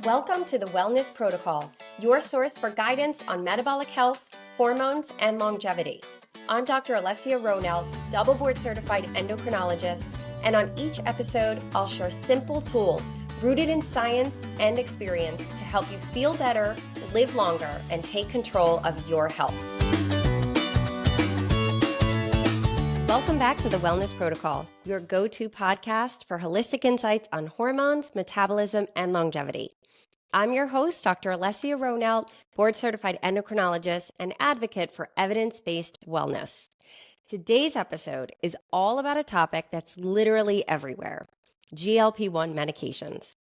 Welcome to the Wellness Protocol, your source for guidance on metabolic health, hormones, and longevity. I'm Dr. Alessia Roehnelt, double board certified endocrinologist, and on each episode, I'll share simple tools rooted in science and experience to help you feel better, live longer, and take control of your health. Welcome back to the Wellness Protocol, your go-to podcast for holistic insights on hormones, metabolism, and longevity. I'm your host, Dr. Alessia Roehnelt, board-certified endocrinologist and advocate for evidence-based wellness. Today's episode is all about a topic that's literally everywhere, GLP-1 medications.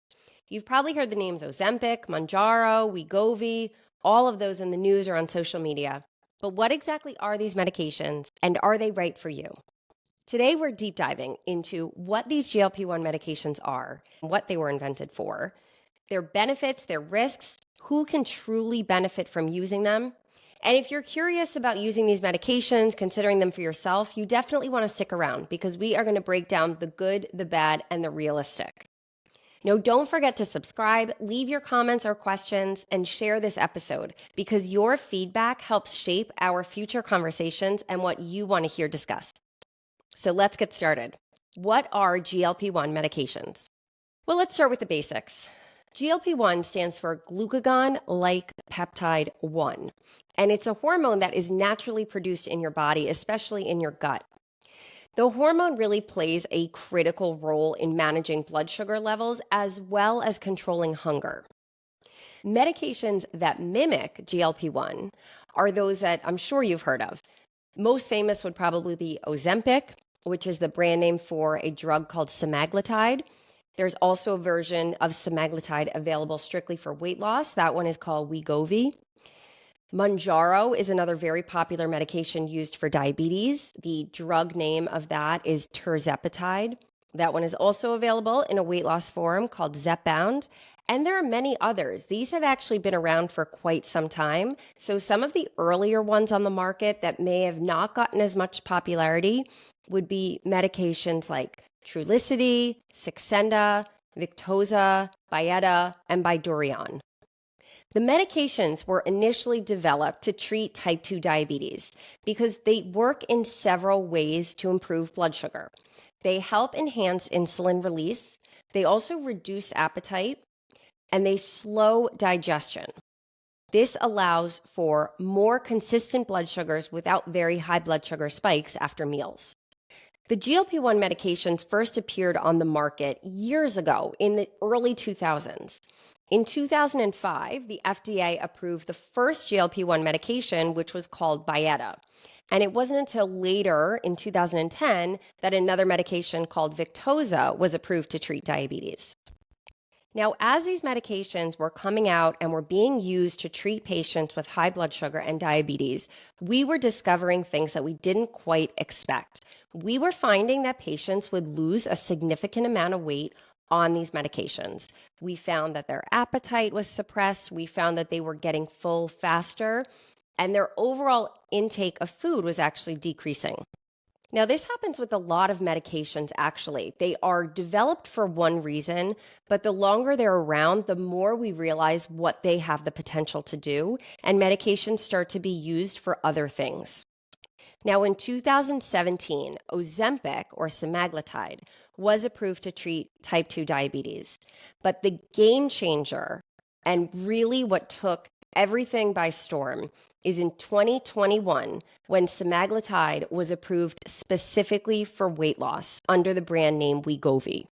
You've probably heard the names Ozempic, Mounjaro, Wegovy, all of those in the news or on social media. But what exactly are these medications, and are they right for you? Today, we're deep diving into what these GLP-1 medications are, what they were invented for, their benefits, their risks, who can truly benefit from using them. And if you're curious about using these medications, considering them for yourself, you definitely want to stick around because we are going to break down the good, the bad, and the realistic. Now, don't forget to subscribe, leave your comments or questions, and share this episode because your feedback helps shape our future conversations and what you want to hear discussed. So let's get started. What are GLP-1 medications? Well, let's start with the basics. GLP-1 stands for glucagon-like peptide 1, and it's a hormone that is naturally produced in your body, especially in your gut. The hormone really plays a critical role in managing blood sugar levels as well as controlling hunger. Medications that mimic GLP-1 are those that I'm sure you've heard of. Most famous would probably be Ozempic, which is the brand name for a drug called semaglutide. There's also a version of semaglutide available strictly for weight loss. That one is called Wegovy. Mounjaro is another very popular medication used for diabetes. The drug name of that is tirzepatide. That one is also available in a weight loss form called Zepbound. And there are many others. These have actually been around for quite some time. So some of the earlier ones on the market that may have not gotten as much popularity would be medications like Trulicity, Saxenda, Victoza, Byetta, and Bydureon. The medications were initially developed to treat type 2 diabetes because they work in several ways to improve blood sugar. They help enhance insulin release, they also reduce appetite, and they slow digestion. This allows for more consistent blood sugars without very high blood sugar spikes after meals. The GLP-1 medications first appeared on the market years ago in the early 2000s. In 2005, the FDA approved the first GLP-1 medication, which was called Byetta. And it wasn't until later in 2010 that another medication called Victoza was approved to treat diabetes. Now, as these medications were coming out and were being used to treat patients with high blood sugar and diabetes, we were discovering things that we didn't quite expect. We were finding that patients would lose a significant amount of weight on these medications. We found that their appetite was suppressed. We found that they were getting full faster, and their overall intake of food was actually decreasing. Now, this happens with a lot of medications, actually. They are developed for one reason, but the longer they're around, the more we realize what they have the potential to do, and medications start to be used for other things. Now, in 2017, Ozempic, or semaglutide, was approved to treat type 2 diabetes. But the game changer, and really what took everything by storm, is in 2021 when semaglutide was approved specifically for weight loss under the brand name Wegovy.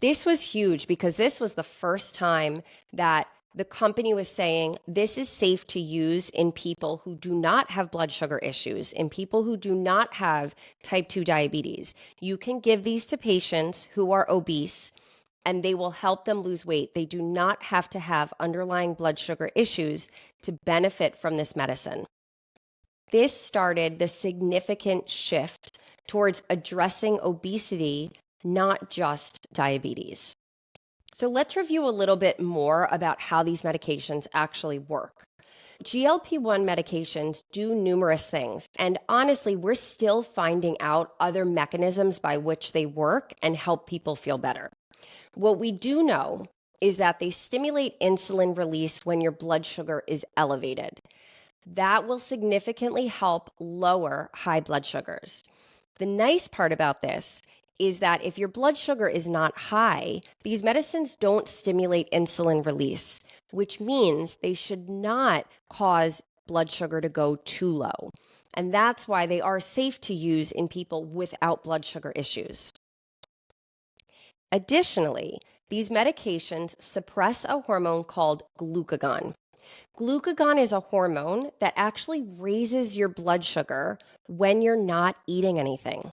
This was huge because this was the first time that the company was saying this is safe to use in people who do not have blood sugar issues, in people who do not have type 2 diabetes. You can give these to patients who are obese and they will help them lose weight. They do not have to have underlying blood sugar issues to benefit from this medicine. This started the significant shift towards addressing obesity, not just diabetes. So let's review a little bit more about how these medications actually work. GLP-1 medications do numerous things, and honestly, we're still finding out other mechanisms by which they work and help people feel better. What we do know is that they stimulate insulin release when your blood sugar is elevated. That will significantly help lower high blood sugars. The nice part about this is that if your blood sugar is not high, these medicines don't stimulate insulin release, which means they should not cause blood sugar to go too low. And that's why they are safe to use in people without blood sugar issues. Additionally, these medications suppress a hormone called glucagon. Glucagon is a hormone that actually raises your blood sugar when you're not eating anything.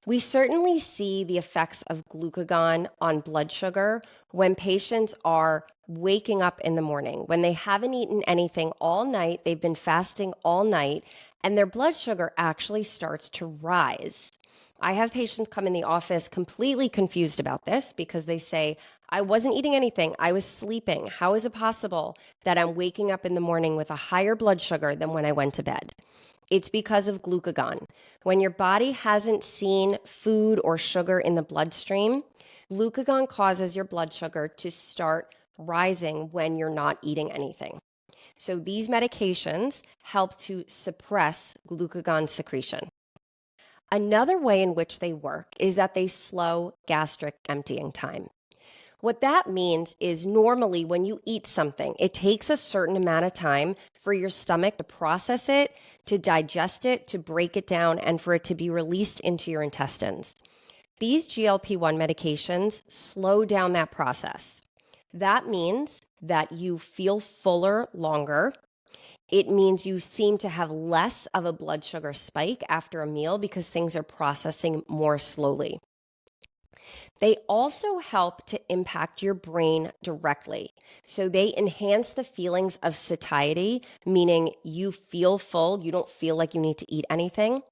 We certainly see the effects of glucagon on blood sugar when patients are waking up in the morning, when they haven't eaten anything all night, they've been fasting all night, and their blood sugar actually starts to rise. I have patients come in the office completely confused about this because they say, I wasn't eating anything, I was sleeping. How is it possible that I'm waking up in the morning with a higher blood sugar than when I went to bed? It's because of glucagon. When your body hasn't seen food or sugar in the bloodstream, glucagon causes your blood sugar to start rising when you're not eating anything. So these medications help to suppress glucagon secretion. Another way in which they work is that they slow gastric emptying time. What that means is normally when you eat something, it takes a certain amount of time for your stomach to process it, to digest it, to break it down, and for it to be released into your intestines. These GLP-1 medications slow down that process. That means that you feel fuller longer. It means you seem to have less of a blood sugar spike after a meal because things are processing more slowly. They also help to impact your brain directly. So they enhance the feelings of satiety, meaning you feel full, you don't feel like you need to eat anything.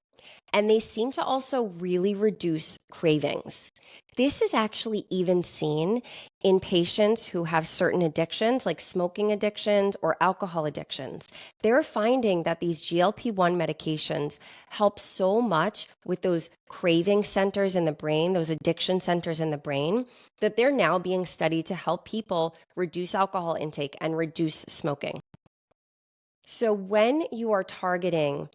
And they seem to also really reduce cravings. This is actually even seen in patients who have certain addictions, like smoking addictions or alcohol addictions. They're finding that these GLP-1 medications help so much with those craving centers in the brain, those addiction centers in the brain, that they're now being studied to help people reduce alcohol intake and reduce smoking. So when you are targeting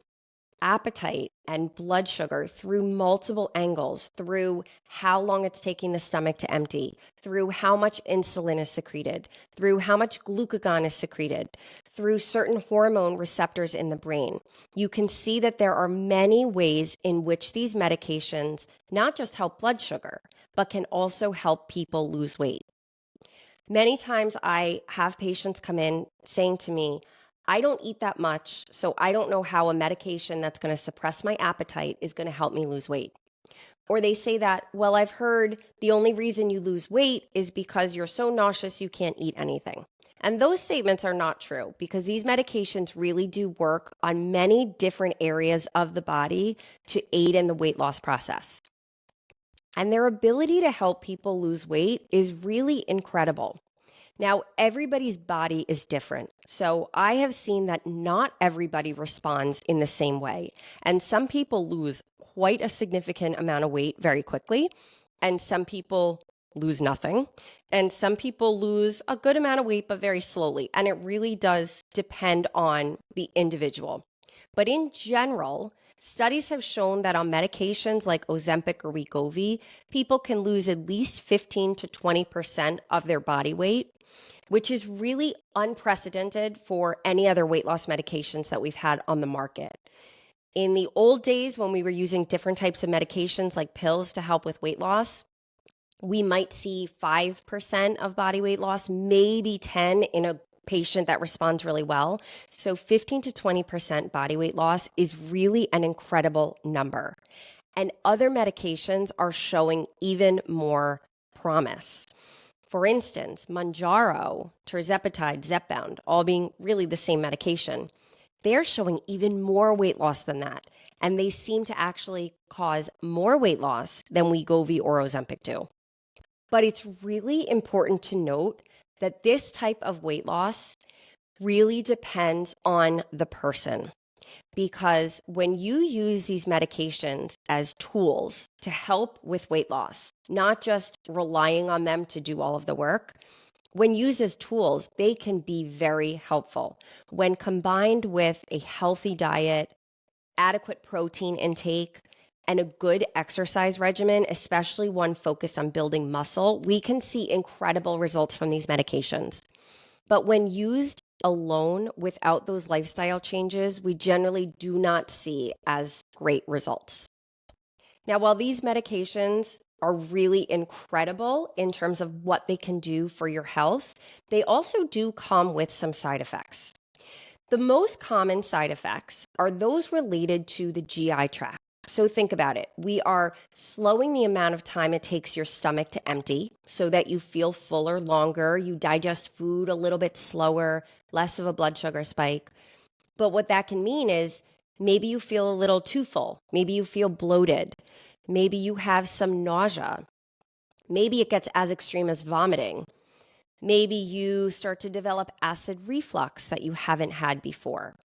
appetite and blood sugar through multiple angles, through how long it's taking the stomach to empty, through how much insulin is secreted, through how much glucagon is secreted, through certain hormone receptors in the brain. You can see that there are many ways in which these medications not just help blood sugar, but can also help people lose weight. Many times I have patients come in saying to me, I don't eat that much, so I don't know how a medication that's going to suppress my appetite is going to help me lose weight. Or they say that, well, I've heard the only reason you lose weight is because you're so nauseous you can't eat anything. And those statements are not true because these medications really do work on many different areas of the body to aid in the weight loss process. And their ability to help people lose weight is really incredible. Now, everybody's body is different. So I have seen that not everybody responds in the same way. And some people lose quite a significant amount of weight very quickly. And some people lose nothing. And some people lose a good amount of weight, but very slowly. And it really does depend on the individual. But in general, studies have shown that on medications like Ozempic or Wegovy, people can lose at least 15 to 20% of their body weight, which is really unprecedented for any other weight loss medications that we've had on the market. In the old days, when we were using different types of medications like pills to help with weight loss, we might see 5% of body weight loss, maybe 10 in a patient that responds really well. So 15 to 20% body weight loss is really an incredible number. And other medications are showing even more promise. For instance, Mounjaro, tirzepatide, Zepbound, all being really the same medication, they're showing even more weight loss than that. And they seem to actually cause more weight loss than Wegovy or Ozempic do. But it's really important to note that this type of weight loss really depends on the person. Because when you use these medications as tools to help with weight loss, not just relying on them to do all of the work, When used as tools, they can be very helpful. When combined with a healthy diet, adequate protein intake, and a good exercise regimen, especially one focused on building muscle, we can see incredible results from these medications. But when used alone without those lifestyle changes, we generally do not see as great results. Now, while these medications are really incredible in terms of what they can do for your health, they also do come with some side effects. The most common side effects are those related to the GI tract. So think about it. We are slowing the amount of time it takes your stomach to empty so that you feel fuller longer, you digest food a little bit slower, less of a blood sugar spike. But what that can mean is maybe you feel a little too full. Maybe you feel bloated. Maybe you have some nausea. Maybe it gets as extreme as vomiting. Maybe you start to develop acid reflux that you haven't had before.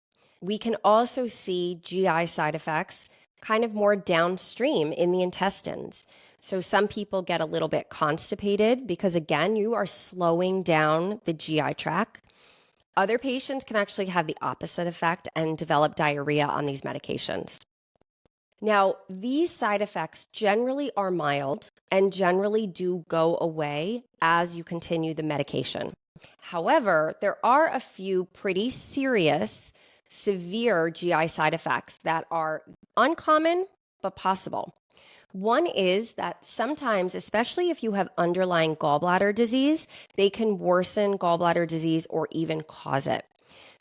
We can also see GI side effects kind of more downstream in the intestines. So some people get a little bit constipated because, again, you are slowing down the GI tract. Other patients can actually have the opposite effect and develop diarrhea on these medications. Now, these side effects generally are mild and generally do go away as you continue the medication. However, there are a few pretty serious, severe GI side effects that are uncommon but possible. One is that sometimes, especially if you have underlying gallbladder disease, they can worsen gallbladder disease or even cause it.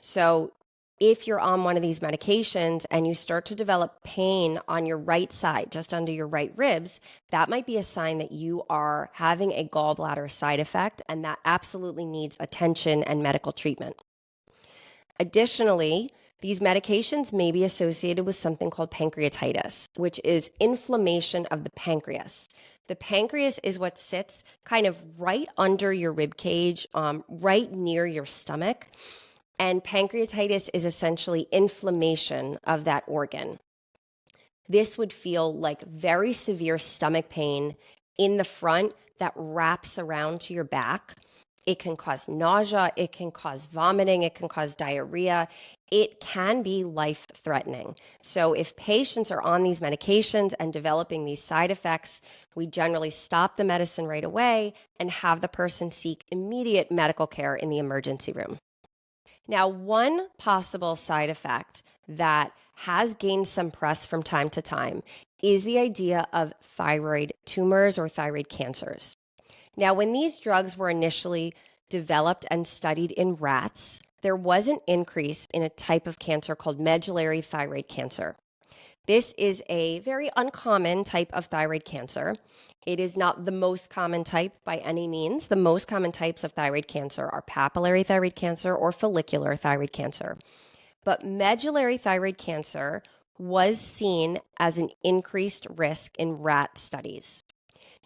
So if you're on one of these medications and you start to develop pain on your right side, just under your right ribs, that might be a sign that you are having a gallbladder side effect, and that absolutely needs attention and medical treatment. Additionally, these medications may be associated with something called pancreatitis, which is inflammation of the pancreas. The pancreas is what sits kind of right under your rib cage, right near your stomach. And pancreatitis is essentially inflammation of that organ. This would feel like very severe stomach pain in the front that wraps around to your back. It can cause nausea, it can cause vomiting, it can cause diarrhea. It can be life-threatening. So if patients are on these medications and developing these side effects, we generally stop the medicine right away and have the person seek immediate medical care in the emergency room. Now, one possible side effect that has gained some press from time to time is the idea of thyroid tumors or thyroid cancers. Now, when these drugs were initially developed and studied in rats, there was an increase in a type of cancer called medullary thyroid cancer. This is a very uncommon type of thyroid cancer. It is not the most common type by any means. The most common types of thyroid cancer are papillary thyroid cancer or follicular thyroid cancer. But medullary thyroid cancer was seen as an increased risk in rat studies.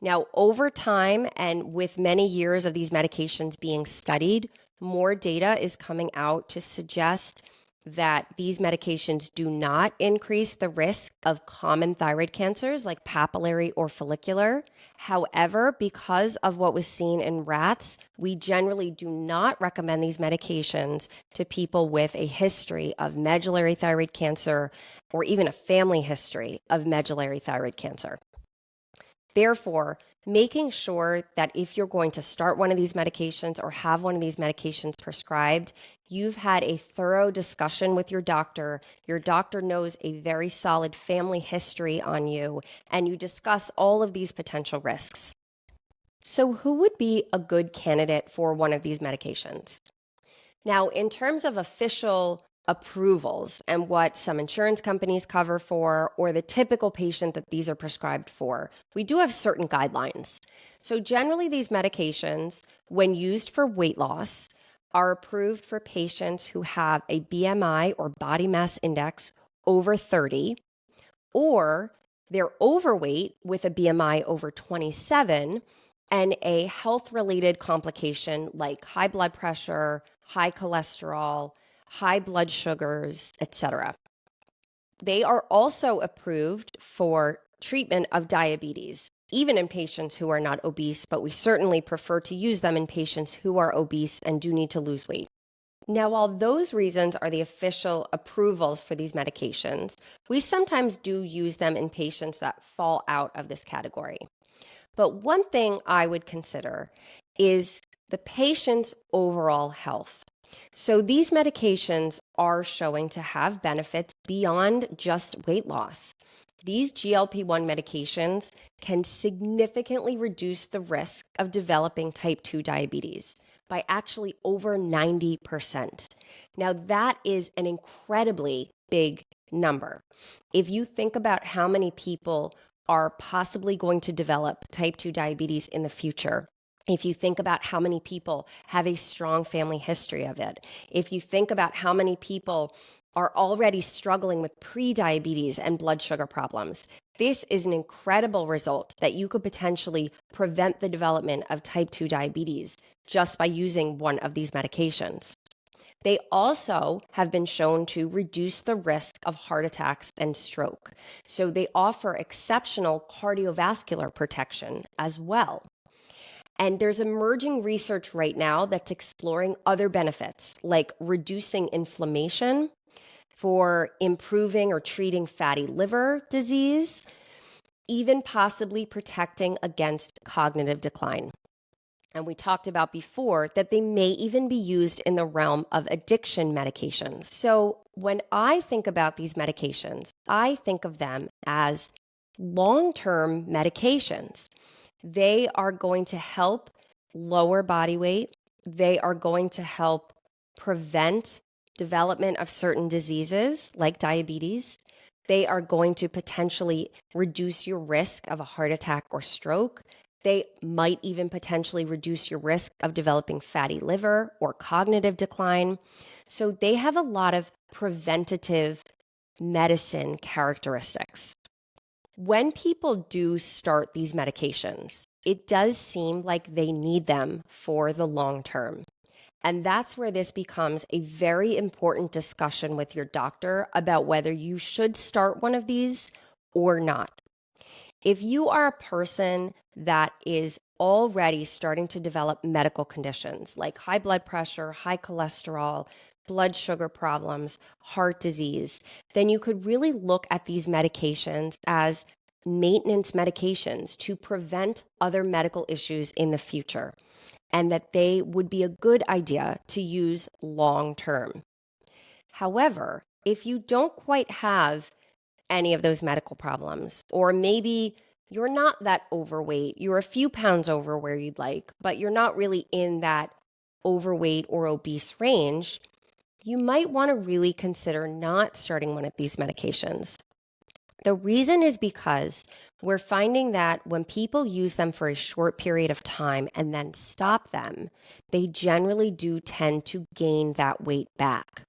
Now, over time and with many years of these medications being studied, more data is coming out to suggest that these medications do not increase the risk of common thyroid cancers like papillary or follicular. However, because of what was seen in rats, we generally do not recommend these medications to people with a history of medullary thyroid cancer or even a family history of medullary thyroid cancer. Therefore, making sure that if you're going to start one of these medications or have one of these medications prescribed, you've had a thorough discussion with your doctor. Your doctor knows a very solid family history on you, and you discuss all of these potential risks. So who would be a good candidate for one of these medications? Now, in terms of official approvals and what some insurance companies cover for, or the typical patient that these are prescribed for, we do have certain guidelines. So generally these medications, when used for weight loss, are approved for patients who have a BMI or body mass index over 30, or they're overweight with a BMI over 27, and a health-related complication like high blood pressure, high cholesterol, high blood sugars, etc. They are also approved for treatment of diabetes. even in patients who are not obese, but we certainly prefer to use them in patients who are obese and do need to lose weight. Now, while those reasons are the official approvals for these medications, we sometimes do use them in patients that fall out of this category. But one thing I would consider is the patient's overall health. So these medications are showing to have benefits beyond just weight loss. These GLP-1 medications can significantly reduce the risk of developing type 2 diabetes by actually over 90%. Now, that is an incredibly big number. If you think about how many people are possibly going to develop type 2 diabetes in the future, if you think about how many people have a strong family history of it, if you think about how many people are already struggling with pre-diabetes and blood sugar problems, this is an incredible result that you could potentially prevent the development of type 2 diabetes just by using one of these medications. They also have been shown to reduce the risk of heart attacks and stroke. So they offer exceptional cardiovascular protection as well. And there's emerging research right now that's exploring other benefits, like reducing inflammation, for improving or treating fatty liver disease, even possibly protecting against cognitive decline. And we talked about before that they may even be used in the realm of addiction medications. So when I think about these medications, I think of them as long-term medications. They are going to help lower body weight. They are going to help prevent development of certain diseases like diabetes. They are going to potentially reduce your risk of a heart attack or stroke. They might even potentially reduce your risk of developing fatty liver or cognitive decline. So they have a lot of preventative medicine characteristics. When people do start these medications, it does seem like they need them for the long term. And that's where this becomes a very important discussion with your doctor about whether you should start one of these or not. If you are a person that is already starting to develop medical conditions like high blood pressure, high cholesterol, blood sugar problems, heart disease, then you could really look at these medications as maintenance medications to prevent other medical issues in the future, and that they would be a good idea to use long term. However, if you don't quite have any of those medical problems, or maybe you're not that overweight, you're a few pounds over where you'd like, but you're not really in that overweight or obese range, you might want to really consider not starting one of these medications. The reason is because we're finding that when people use them for a short period of time and then stop them, they generally do tend to gain that weight back.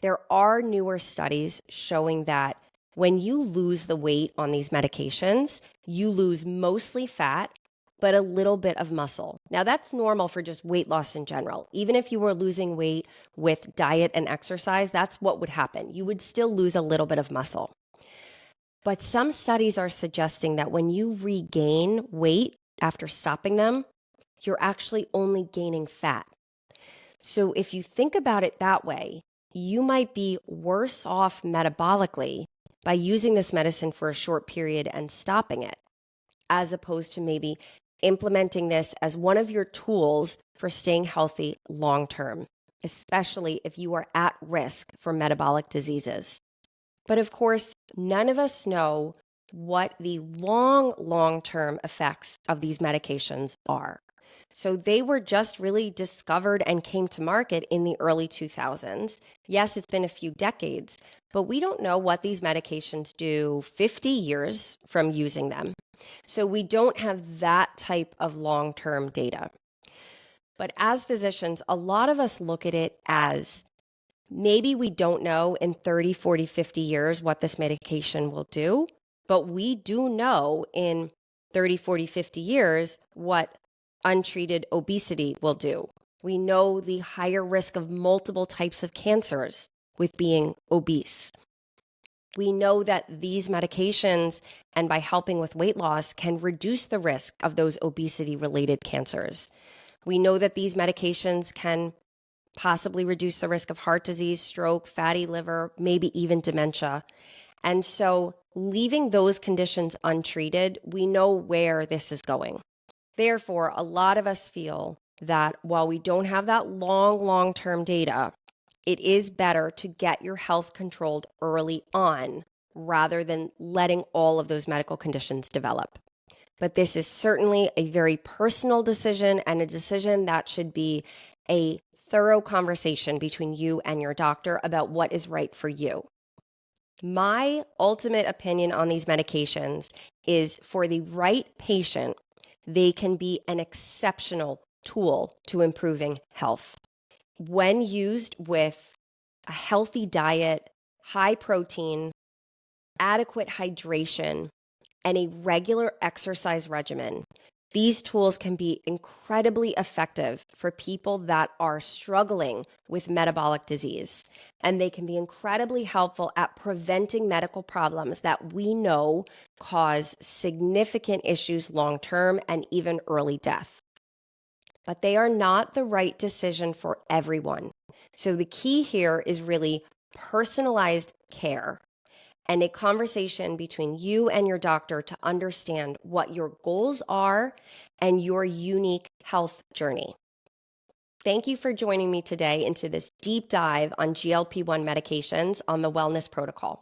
There are newer studies showing that when you lose the weight on these medications, you lose mostly fat, but a little bit of muscle. Now, that's normal for just weight loss in general. Even if you were losing weight with diet and exercise, that's what would happen. You would still lose a little bit of muscle. But some studies are suggesting that when you regain weight after stopping them, you're actually only gaining fat. So if you think about it that way, you might be worse off metabolically by using this medicine for a short period and stopping it, as opposed to maybe implementing this as one of your tools for staying healthy long term, especially if you are at risk for metabolic diseases. But of course, none of us know what the long-term effects of these medications are. So they were just really discovered and came to market in the early 2000s. Yes, it's been a few decades, but we don't know what these medications do 50 years from using them. So we don't have that type of long-term data. But as physicians, a lot of us look at it as maybe we don't know in 30, 40, 50 years what this medication will do, but we do know in 30, 40, 50 years what untreated obesity will do. We know the higher risk of multiple types of cancers with being obese. We know that these medications, and by helping with weight loss, can reduce the risk of those obesity-related cancers. We know that these medications can possibly reduce the risk of heart disease, stroke, fatty liver, maybe even dementia. And so leaving those conditions untreated, we know where this is going. Therefore, a lot of us feel that while we don't have that long-term data, it is better to get your health controlled early on rather than letting all of those medical conditions develop. But this is certainly a very personal decision and a decision that should be a thorough conversation between you and your doctor about what is right for you. My ultimate opinion on these medications is for the right patient, they can be an exceptional tool to improving health. When used with a healthy diet, high protein, adequate hydration, and a regular exercise regimen, these tools can be incredibly effective for people that are struggling with metabolic disease. And they can be incredibly helpful at preventing medical problems that we know cause significant issues long-term and even early death. But they are not the right decision for everyone. So the key here is really personalized care and a conversation between you and your doctor to understand what your goals are and your unique health journey. Thank you for joining me today into this deep dive on GLP-1 medications on the Wellness Protocol.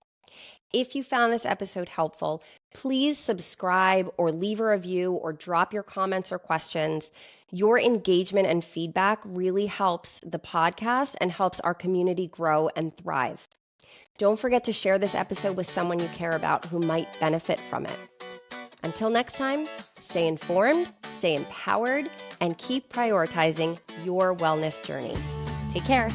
If you found this episode helpful, please subscribe or leave a review or drop your comments or questions. Your engagement and feedback really helps the podcast and helps our community grow and thrive. Don't forget to share this episode with someone you care about who might benefit from it. Until next time, stay informed, stay empowered, and keep prioritizing your wellness journey. Take care.